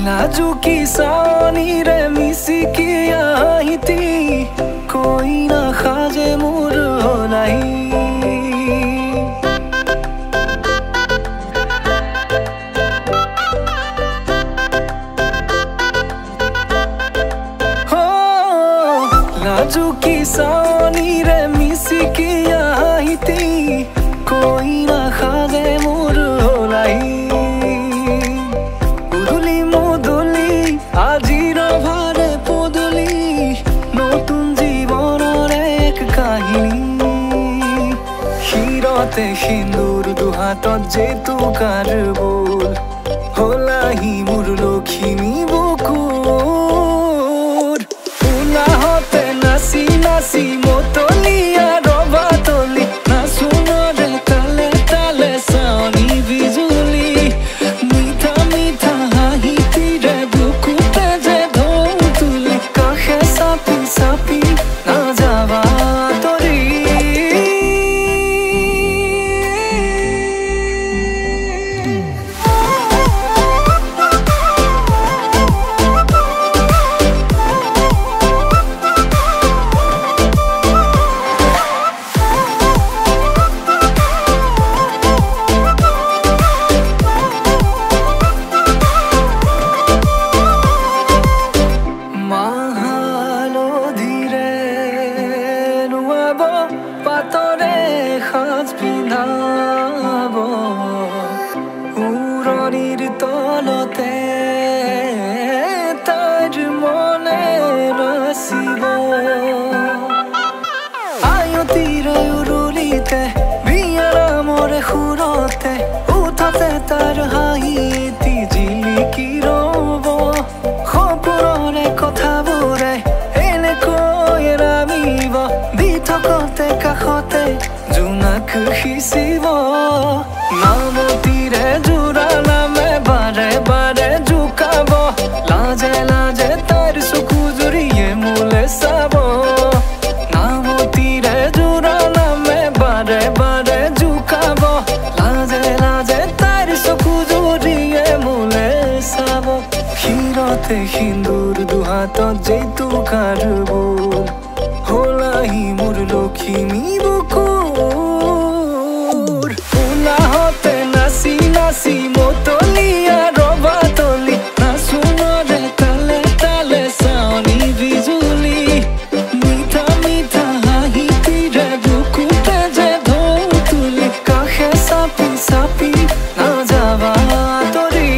नाजुकी सानी रे मिसी किया हिती कोई ना खाजे मोर होलाई हो नाजुकी सानी रे मिसी किया हिती कोई ना खाजे मोर होलाई আজির ভারে পদলি নতুন জীবনের এক কাহিনী হিরতে সিন্দুর দুহাতত যেতু কারবুল হলাহি মোর লক্ষ্মী বুকুর উলাহতে নাচি নাচি মতলিয়া রবা তলি নাচুনরে তালে তালে সানি বিজুলি মিঠা মিঠা হাহিতি রে sapi na java tori পাতরে সাজ পিন্ধাব উৰণিৰ তলতে তাইৰ মনে নাচিব আয়তিৰ উৰুলিতে বিয়াৰ মৰে সুৰতে উঠতে তাৰ হাঁহিটি জিলিকি ৰব সপোনৰে কথাবোৰে এনেকৈ নামিব বিথকতে কাষতে জোনাক সিঁচিব নামতিৰে জোৰা নামে বাৰে বাৰে জোকাব লাজে লাজে তাইৰ চকু জুৰিয়ে মোলে চাব নামতিৰে জোৰা নামে বাৰে বাৰে জোকাব লাজে লাজে তাইৰ চকু জুৰিয়ে মোলে চাব হিৰতে সিন্দুৰ দুহাতত যেতু কাৰবুল হলাহি মোর লক্ষ্মী বুকুর উলাহতে নাচি নাচি মতলিয়া রবা তলি নাচুনরে তালে তালে সানি বিজুলি মিঠা মিঠা হাহিতি রে বুকুতে যে ঢৌ তুলি কাষে চাপি চাপি না যাবা তৰি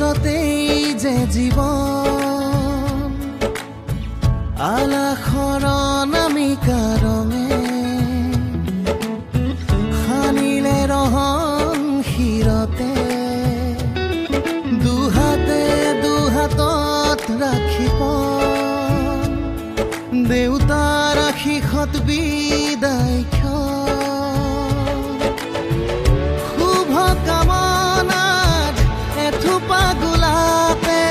পিছতেই যে জীৱন আলাসৰ নামিকা ৰঙে সানিলে ৰহন শিৰতে দুহাতে দুহাতত ৰাখি পন দেউতাৰ আশীষত বিদায় শুভ কামনাত এথোপা গোলাপে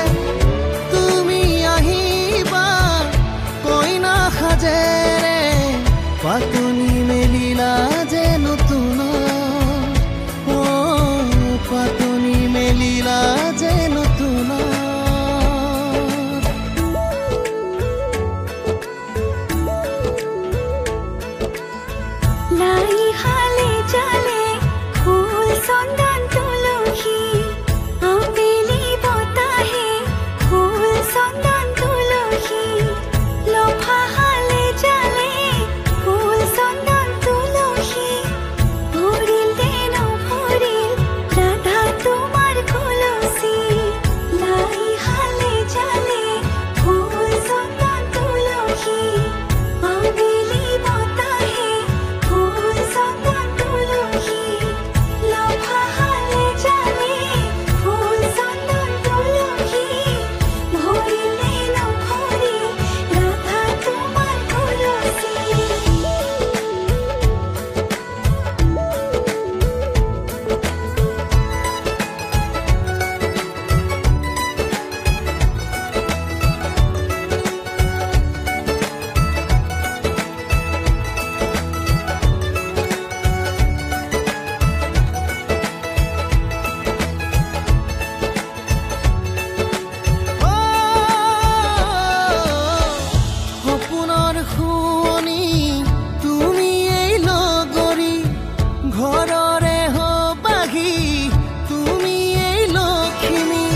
তুমি আহিবা কইনা সাজেৰে পাতনি মেলিলা যে নতুন পাতনি মেলিলা যে নতুন লাই হালে জালে ফুল চন্দন তুলসী আবেলি বতাহে ফুল চন্দন তুলসী লফা হালে জালে ফুল চন্দন তুলসী ভরিল দেন ভরিল রাধা তোমার কলসী লাই হালে জালে ফুল চন্দন তুলসী আবেলি বতাহে ফুল চন্দন তুলসী লফা হালে জালে ফুল চন্দন তুলসী ভরিল দেন ভরিল রাধা তোমার কলসী সপোনৰ শুৱনি তুমি এই লগৰী ঘৰৰে হবাহি তুমি এই লখিমী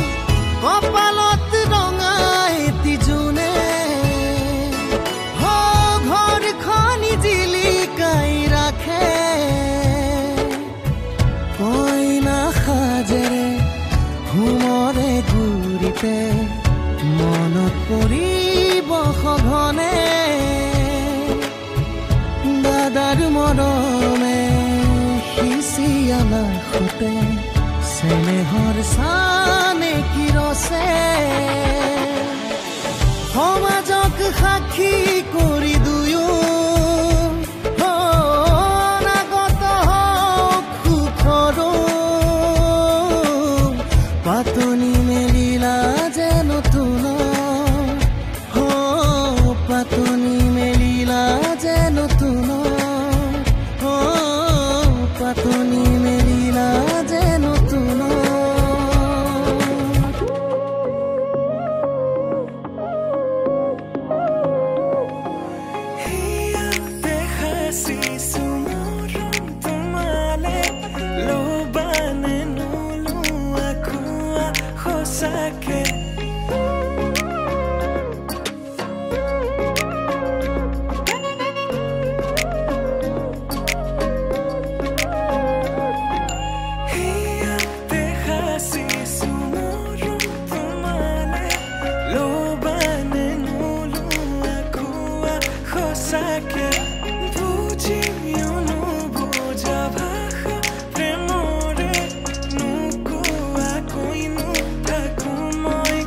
কপালত ৰঙা এটি জোনে ঘৰখনি জিলিকাই ৰাখে কইনা সাজেৰে ঘুমৰে গুৰিতে মনত পৰিব সঘনে দাদাৰ মৰমে সিঁচিয়ালাৰ সতে চেনেহৰ চানে কিৰছে সমাজক সাক্ষী কৰি দুয়ো অনাগত হওক সুখৰো পাতনি মেলিলা যে নতুন পাতনি মেলিলা যে নতুন পাতনি মেলিলা যে নতুন প্ৰেমৰে নুকুৱাকৈ নুথাকো মই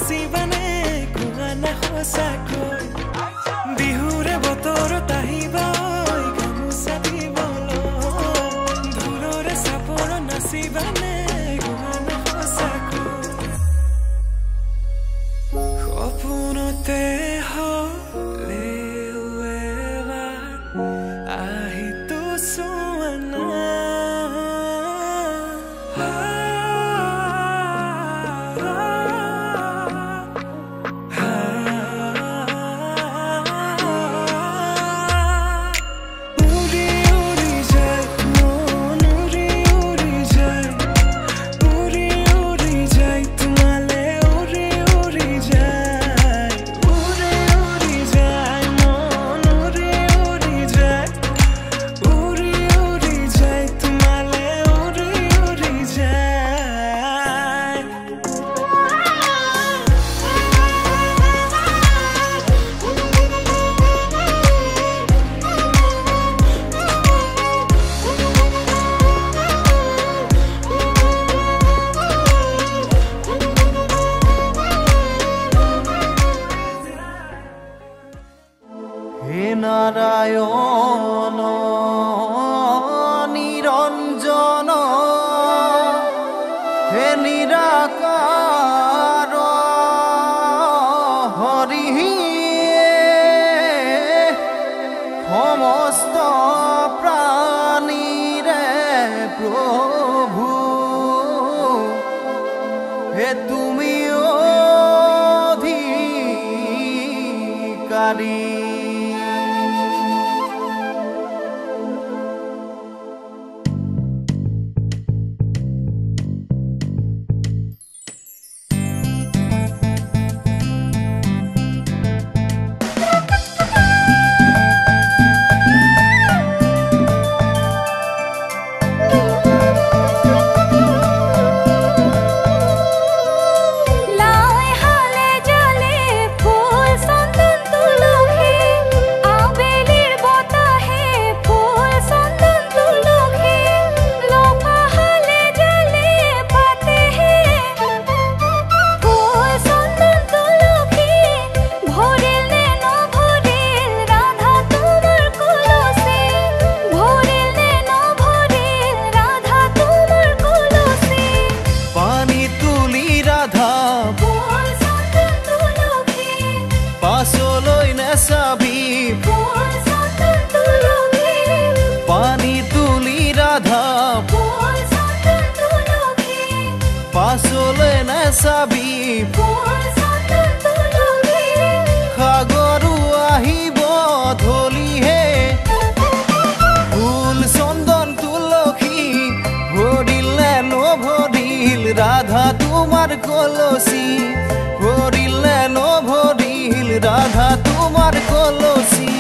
নাচিবানে কোৱানা সঁচাকৈ বিহুৰে বতৰত আহিবা গামোচা দিবলৈ ঢোলৰে চাপৰ নাচিবানে কোৱানা সঁচাকৈ সপোনতে হ'লেও এবাৰ আহিতো চোৱা নাই নাৰায়ণ নিৰঞ্জন হে নিৰাকাৰ হৰি সমস্ত প্ৰাণীৰে প্ৰভু হে তুমি অধিকাৰী পাছলৈ নাচাবি পানী তুলি ৰাধা পাছলৈ নাচাবি সাগৰো আহিব ধলিহে ফুল চন্দন তুলসী ভৰিল নভৰিল ৰাধা তোমাৰ কলচী ভৰিল নভৰিল ৰাধা তোমাৰ কলসী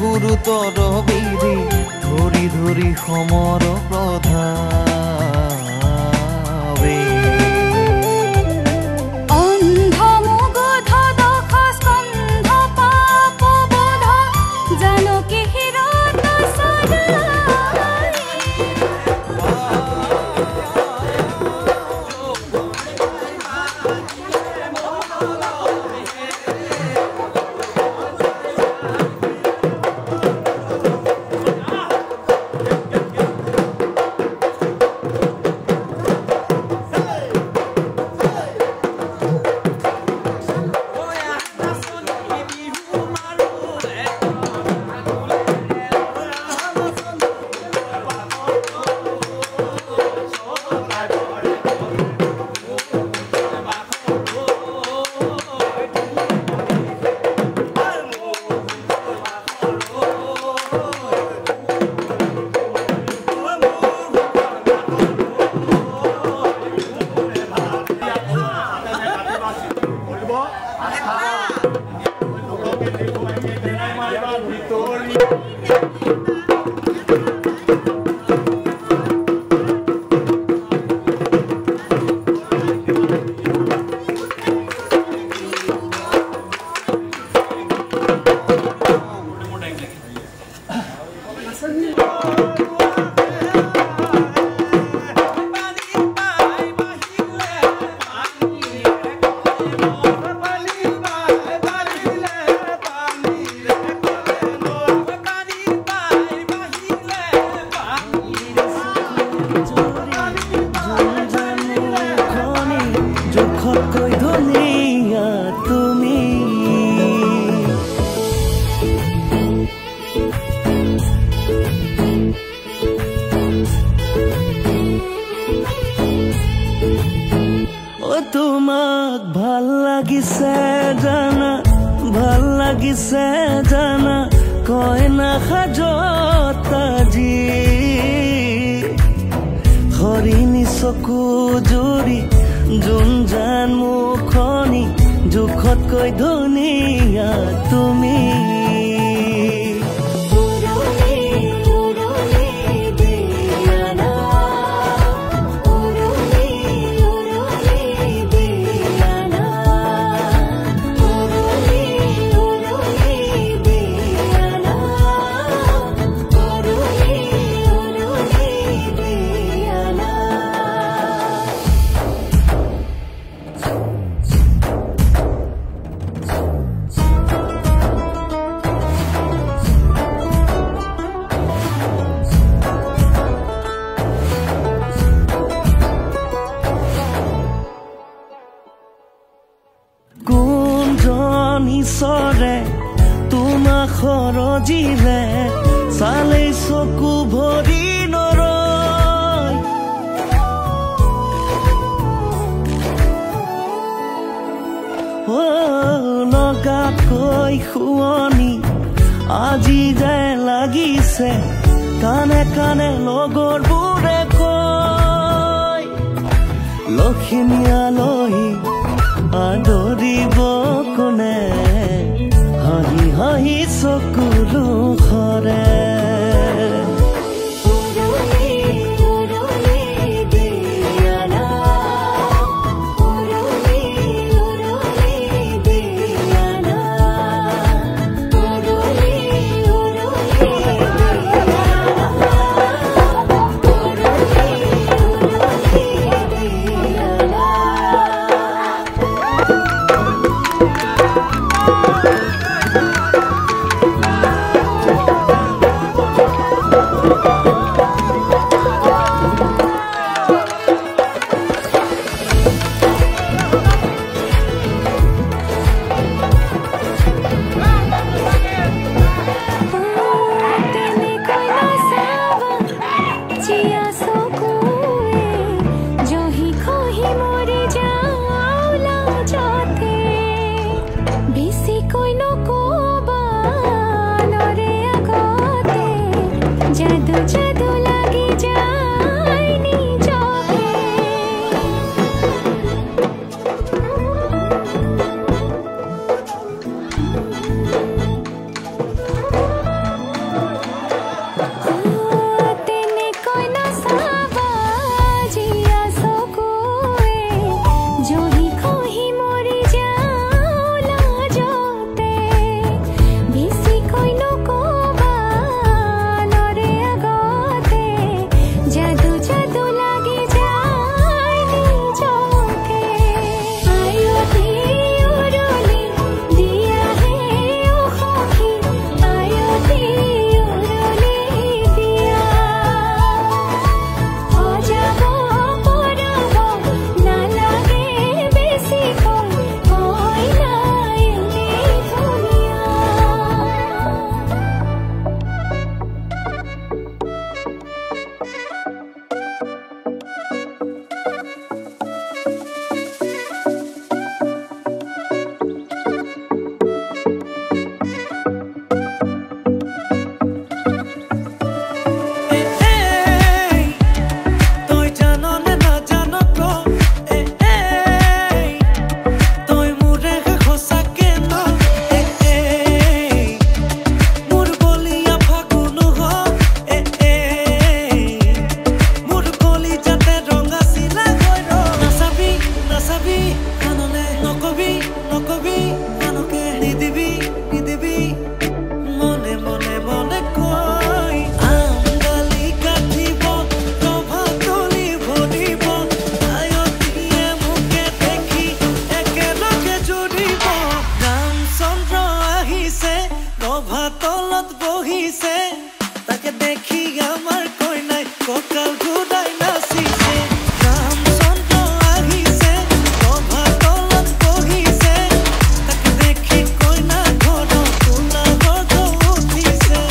গুৰুতৰ বিধি ধৰি ধৰি সমৰ প্ৰধাৱে অন্ধ মুগধ দখ স্কন্ধ পাপ বোধ জানকী হিৰত সদায় তোমাক ভাল লাগিছে জানা, ভাল লাগিছে জানা, কয় না সাজত আজি হৰিণী চকু জুৰি যোন জান মুখনি জোখতকৈ ধুনীয়া তুমি। ঈশ্বৰে তোমাক সৰজিলে চালে চকু ভৰি নৰয়, লগাকৈ শুৱনি আজি যে লাগিছে, কাণে কাণে লগৰবোৰে কয় লখিমী আলহী আদৰিব কোনে, হাঁহি হাঁহি চকুলো সৰে। তলত বহিছে তাকে দেখি আমার কইনাই ককাল ঘুরাই নাচিছে রামচন্দ্র আহিছে গভা তলত বহিছে তাকে দেখি কইনা ঘর তোলা বধ উঠিছে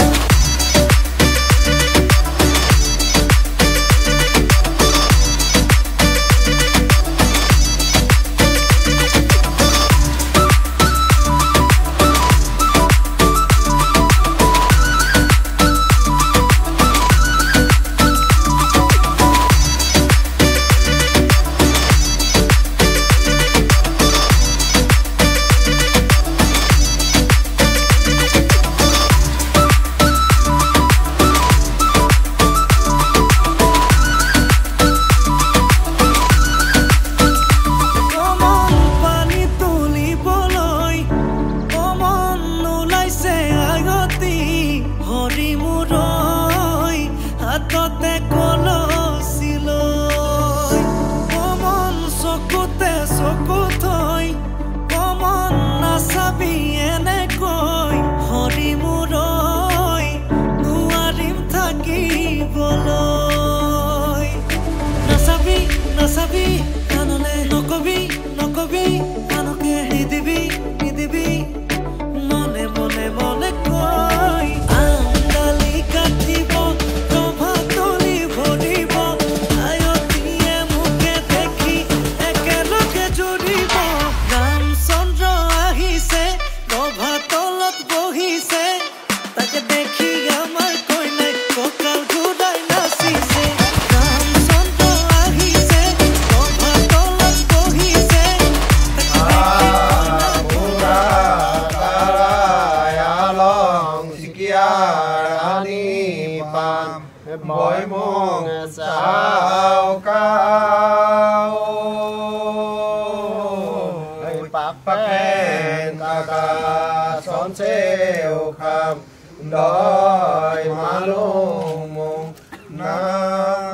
đôi má lung mùng na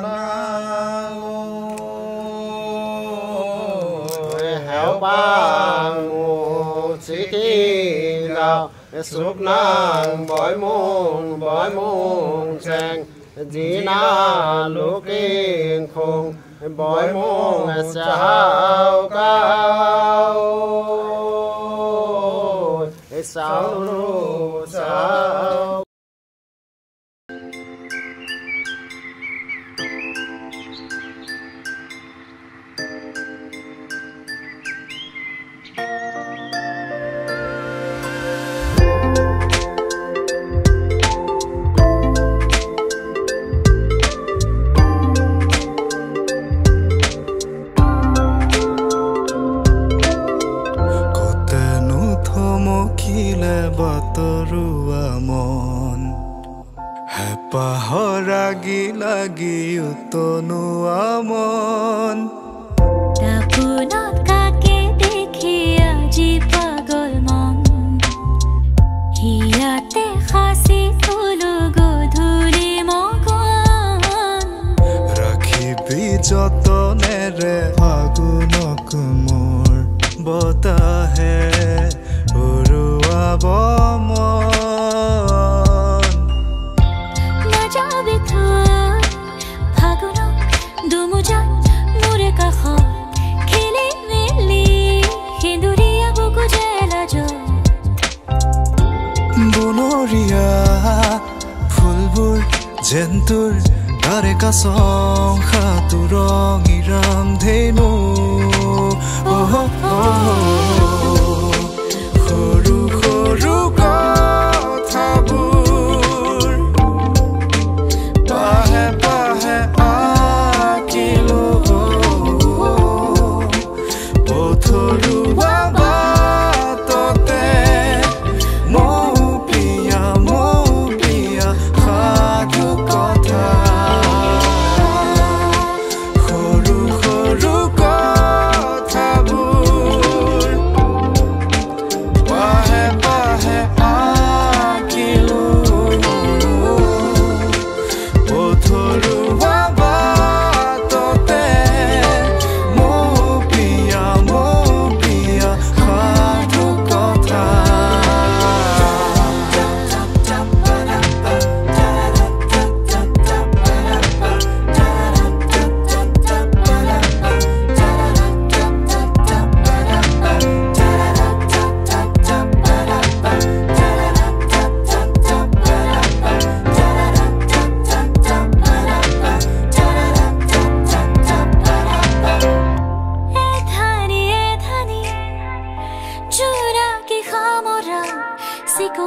na hẻo ba mù chỉ khi nào sụp nàng bói mùng chàng dĩ na lúc kinh khung bói mùng sao cao sao lu sao পাহৰাগি লাগি উতনুৱা মন তাপুনত কাকে দেখি আজি পাগল মন হিয়াতে খাসি ফুলো গধূলি মগন ৰাখিবি যতনেৰে ফাগুনক মোৰ বতাহে উৰুৱাব ফুলবোৰ জেন্তুৰ তাৰে কাছং খাতুৰঙি ৰাম ধেনু সৰু সৰু কথাবোৰ পাহে পাহে আঁকিলো পথৰুৱা সৰু সৰু কথাবোৰ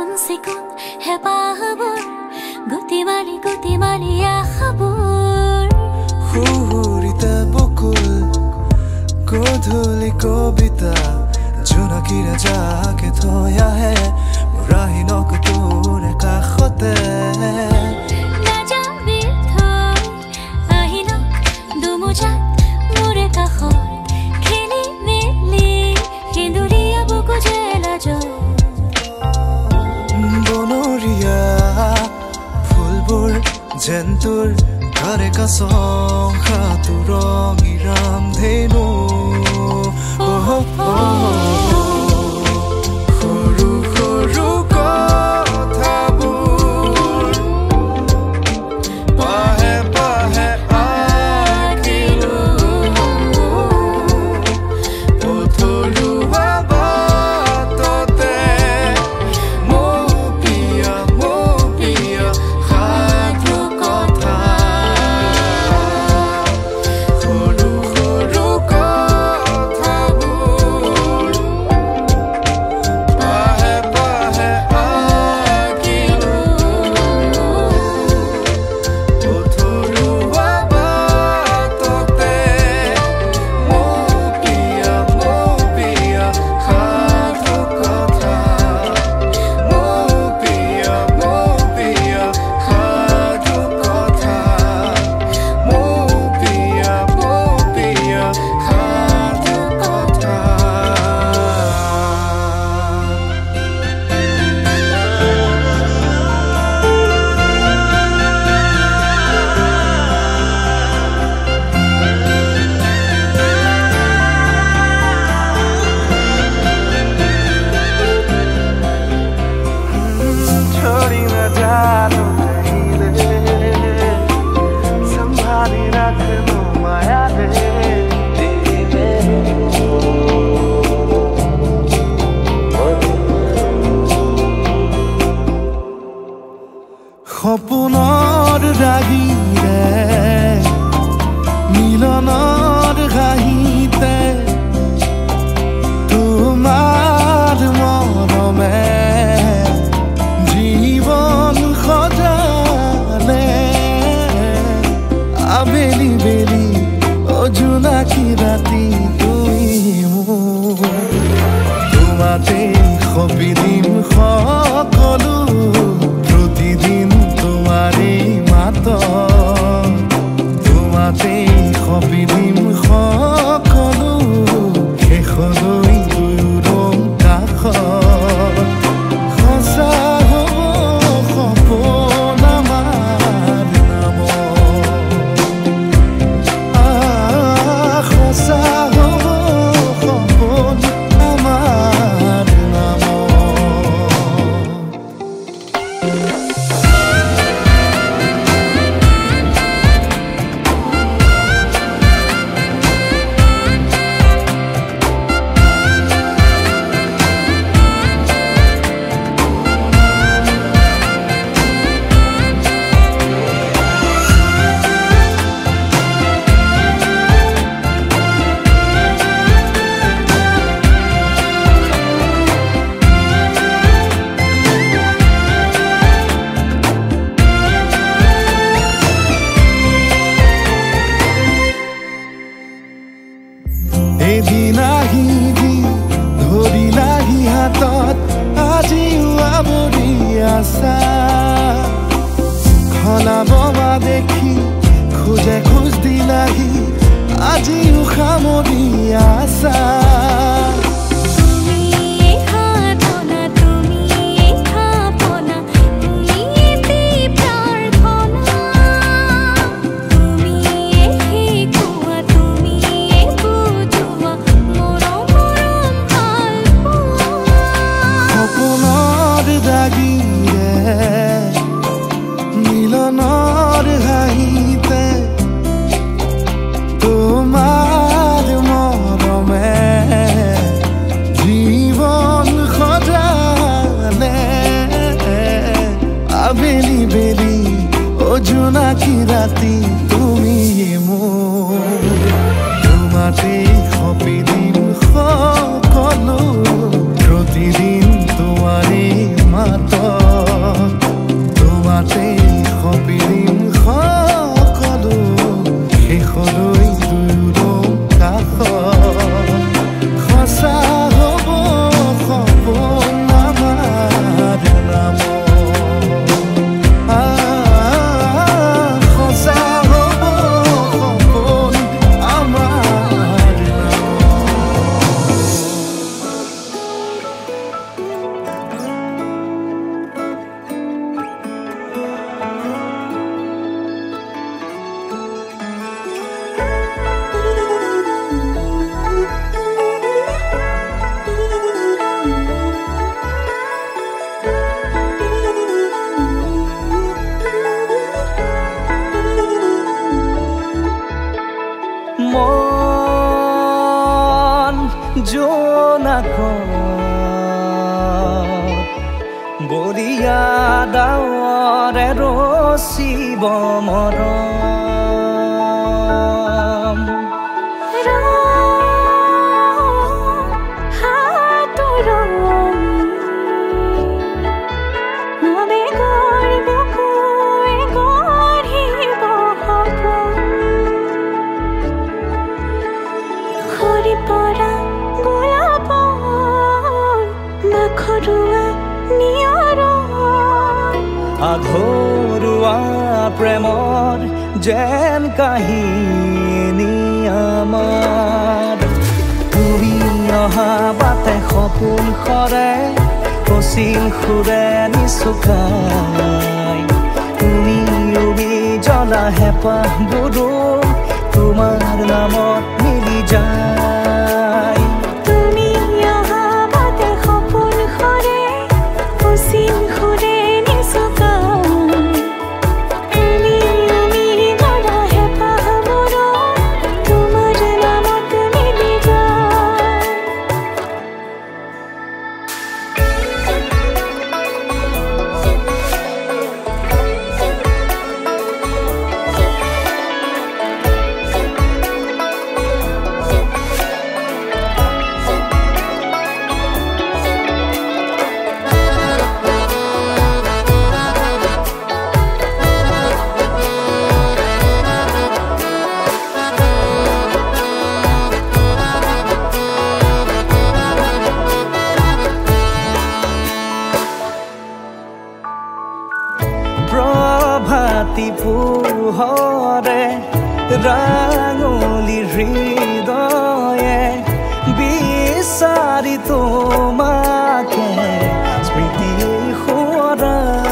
চিকুণ চিকুণ হেঁপাহবোৰ গুটি মালি আশাবোৰ সুৰিতা বকুল গধূলি কবিতা জোনাকীৰে যাকে থৈ আহে মোৰ আহিনক তোৰ কাষতে নাযাবি থৈ আহিনক দুমুজাত মোৰে কাষত খেলি মেলি সেন্দুৰীয়া বুকু জেলাজত বনৰীয়া ফুলবোৰ যেন তোৰ ঘৰে কাছং তোৰ ৰঙিৰাম ধেনু সৰু সৰু কথাবোৰ পাহে পাহে আঁকিলো পথৰুৱা বাটতে মোৰ পিয়া সাধু কথা সৰু সৰু কথাবোৰ পাহে পাহে আঁকিলো পথৰুৱা বাটতে মোৰ পিয়া সাধু কথা মোৰ পিয়া সাধু কথা মোৰ পিয়া সাধু কথা छोड़ी न जानो कहीं ले संभाली रख लो माया दे সপোনৰ ৰাগিৰে মিলনৰ ঘাঁহিতে তোমাৰ মৰমে জীবন সজালে আবেলি বেলি জোনাকী ৰাতি তুই মোৰ তোমাতে সপি দিম সকলো প্ৰতিদিন তোমাৰে মাত তোমাতে সপি দিম সকলো শেষলৈ দুয়োৰ কাষত সঁচা হ'ব সপোন আমাৰ নামত সঁচা হ'ব সপোন আমাৰ এদিন আহিবি ধৰিলাহি হাতত আজিও আৱৰি আছা খলাব বা দেখি খোজে খোজ দিলাহি আজিও সামৰি আছা মিলনৰ হাঁহিতে তোমাৰ মৰমে জীবন সজালে আবেলি বেলি জোনাকী ৰাতি তুমি মোৰ তোমাতে সপি দিম সকলো প্ৰতিদিন তোমাৰে মাত জোনাকত বলিয়া ডাৱৰে ৰচিব মৰম আধৰুৱা প্ৰেমৰ যেন কাহিনী আমাৰ তুমি অহা বাটে সপোন সৰে কচিল সুৰে নিচুকাই তুমি উবি জ্বলা হেঁপাহবোৰো তোমাৰ নামত মিলি যায় পোহৰে ৰাঙলী হৃদয়ে বিচাৰি তোমাকে স্মৃতি সোঁৱৰাই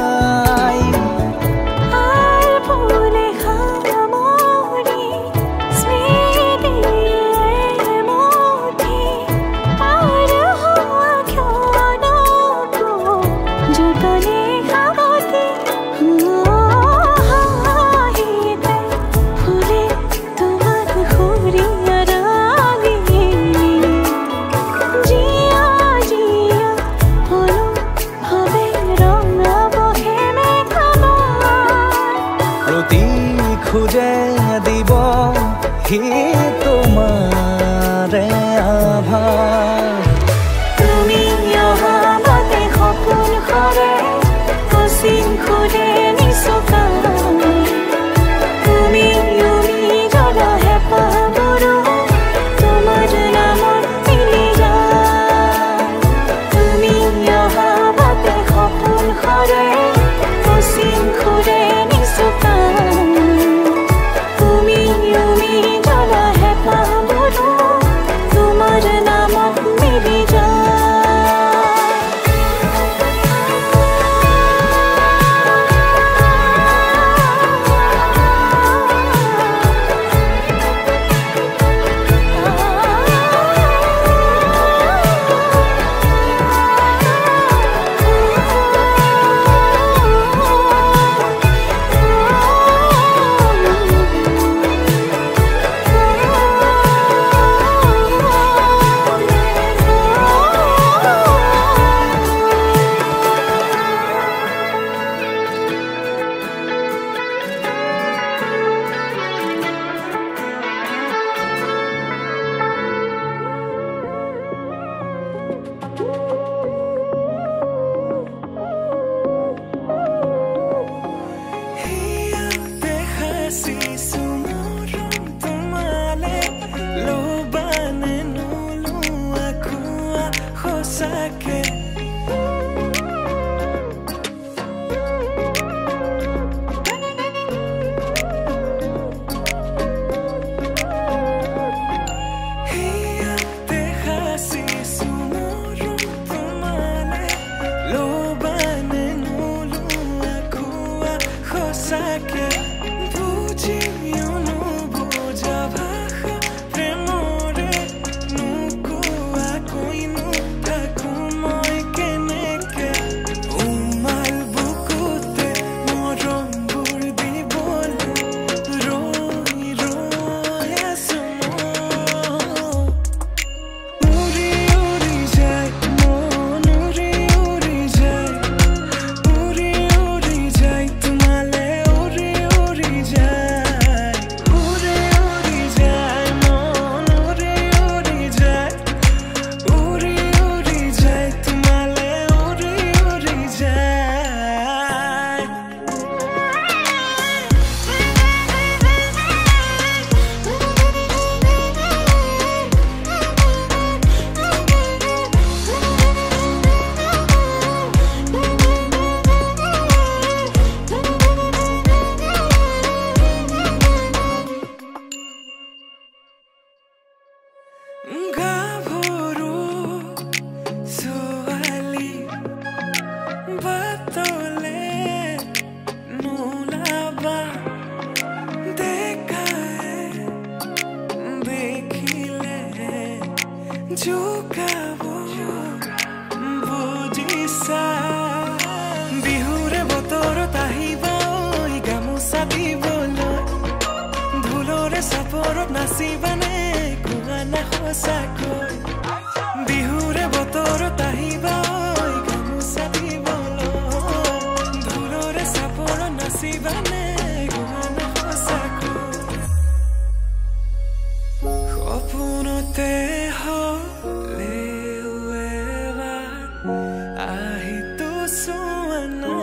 খুঁজে দিব হি তোমাৰে আভাস তুমি অহা বাটে সপোন সৰে কচিল সুৰে নিচুকাই তুমি উবি জ্বলা হেঁপাহবোৰো তোমাৰ নামত মিলি যায় তুমি অহা বাটে সপোন সৰে কচিল সুৰে নিচুকাই তোমাৰ নামত মিলি যায় বা দেখায় দেখিলে জোকাব বুজিছা বিহুৰে বতৰত আহিব গামোচা দিবলৈ ঢোলৰে চাপৰত নাচিবানে কোৱা না সঁচাকৈ বিহুৰে বতৰত আহিব গামোচা দিবলৈ ঢোলৰে চাপৰত নাচিবানে কোৱা না সঁচাকৈ সপোনতে হ'লেও এবাৰ আহিতো চোৱা না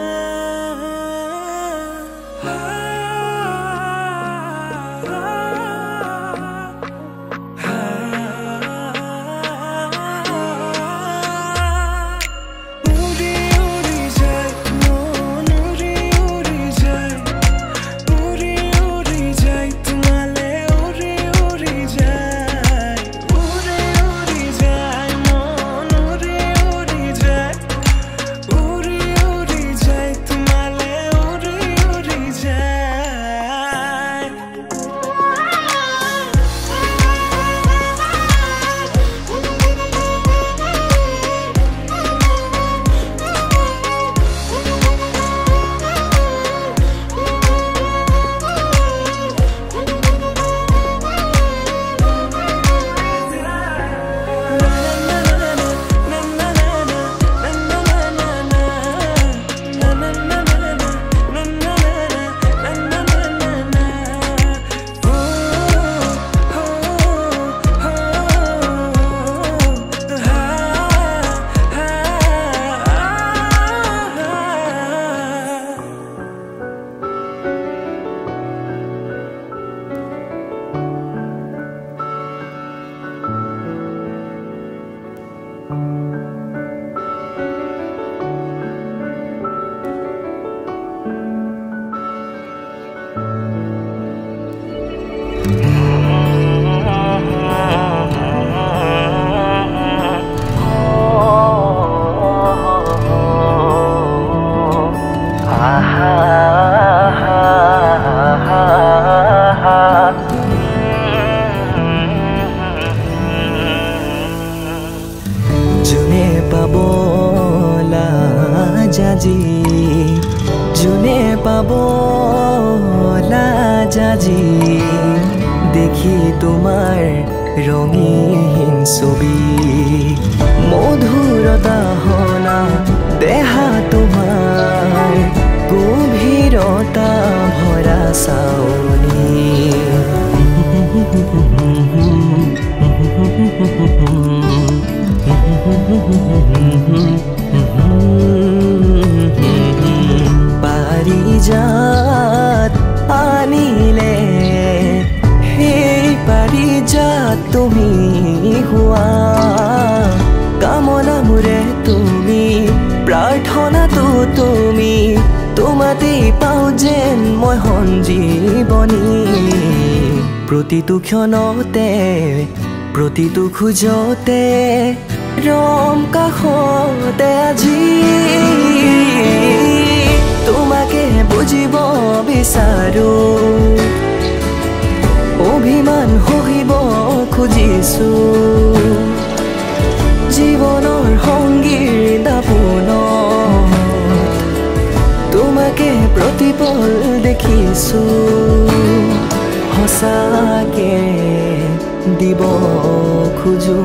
জুনে পাবলা জাজি জুনে পাবলা জাজি দেখি তোমাৰ ৰঙীন ছবি মধুৰতা হলা দেহা তোমাৰ গভীৰতা ভৰা চাউনি পাৰিজাত আনিলে সেই পাৰিজাত তুমি হোৱা কামনা মোৰে তুমি প্ৰাৰ্থনাটো তুমি তোমাতেই পাওঁ যেন মই সঞ্জীৱনী প্ৰতিটো ক্ষণতে প্ৰতিটো খোজতে ৰম কাষতে আজি তোমাকে বুজিব বিচাৰো অভিমান সহিব খুজিছো জীৱনৰ সংগীৰ দাপোনত তোমাকে প্ৰতিপল দেখিছো সঁচাকে দিব খোজো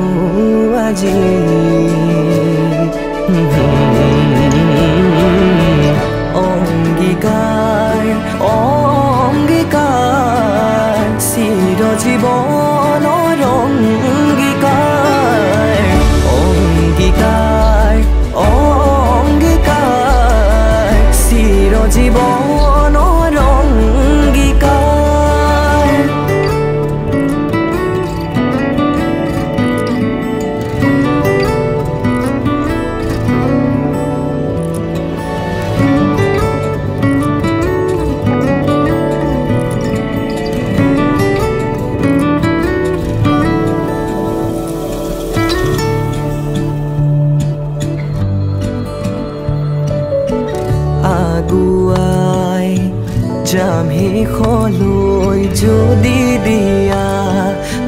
আজি অংগীকাৰ অংগীকাৰ চিৰজীৱনৰ অংগীকাৰ অংগীকাৰ অংগীকাৰ চিৰজীৱনৰ অংগীকাৰ যাম শেষলৈ যদি দিয়া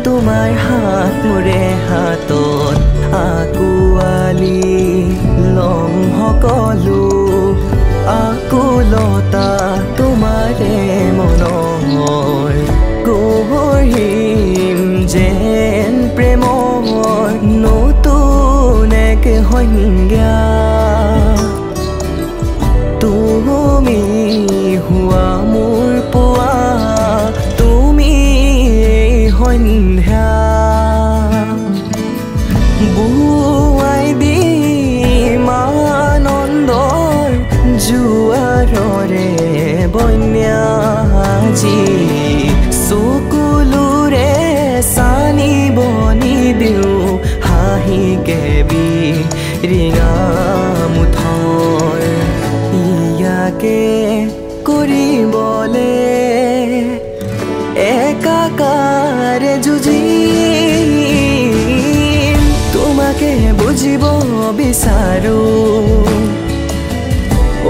তোমাৰ হাত মোৰে হাতত আকুৱালি লম সকলো আকুলতা তোমাৰে মনৰ গঢ়িম যেন প্ৰেমৰ নতুন এক সংজ্ঞা তুমি হোৱা মোৰ পোৱা তুমি সন্ধ্যা বুৱাই দিম আনন্দৰ জোৱাৰৰে বন্যা আজি চকুলোৰে চানি বনি দিওঁ হাঁহিকে বিৰিঙা মুঠৰ ইয়াকে কৰিবলে একাকাৰ যুঁজিম তোমাকে বুজিব বিচাৰো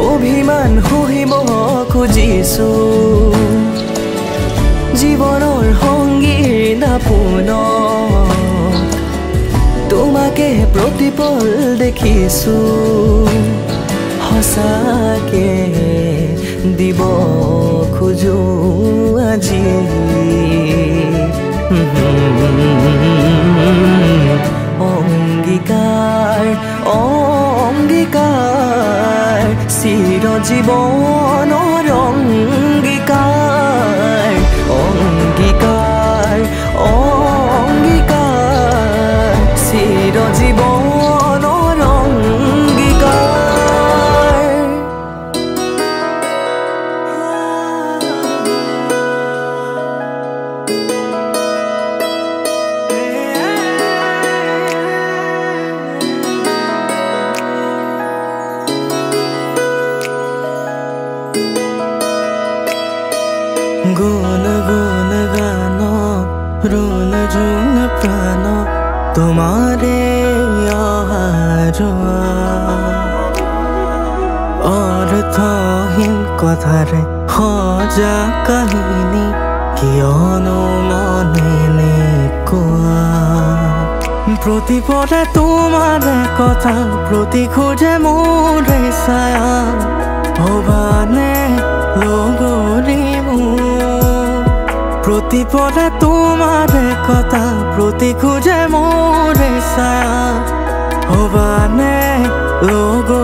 অভিমান সহিব খুজিছো জীৱনৰ সংগীৰ নাপোন তোমাকে প্ৰতিপল দেখিছো সঁচাকে দিব খোজো আজি অংগীকাৰ অংগীকাৰ চিৰজীৱনৰ অংগীকাৰ অংগীকাৰ অংগীকাৰ চিৰজীৱনৰ অংগীকাৰ গুণ গুণ গান ৰুণ জুণ প্ৰাণ তোমাৰে অহা যোৱা অৰ্থহীন কথাৰে সজা কাহিনী কিয়নো মনে কোৱা প্ৰতিপদে তোমাৰে কথা প্ৰতি খোজে মোৰে ছায়া ভৱানে লগৰী প্ৰতিপদে তোমাৰে কথা প্ৰতি খোজে মোৰে ছায়া ভৱানে লগৰী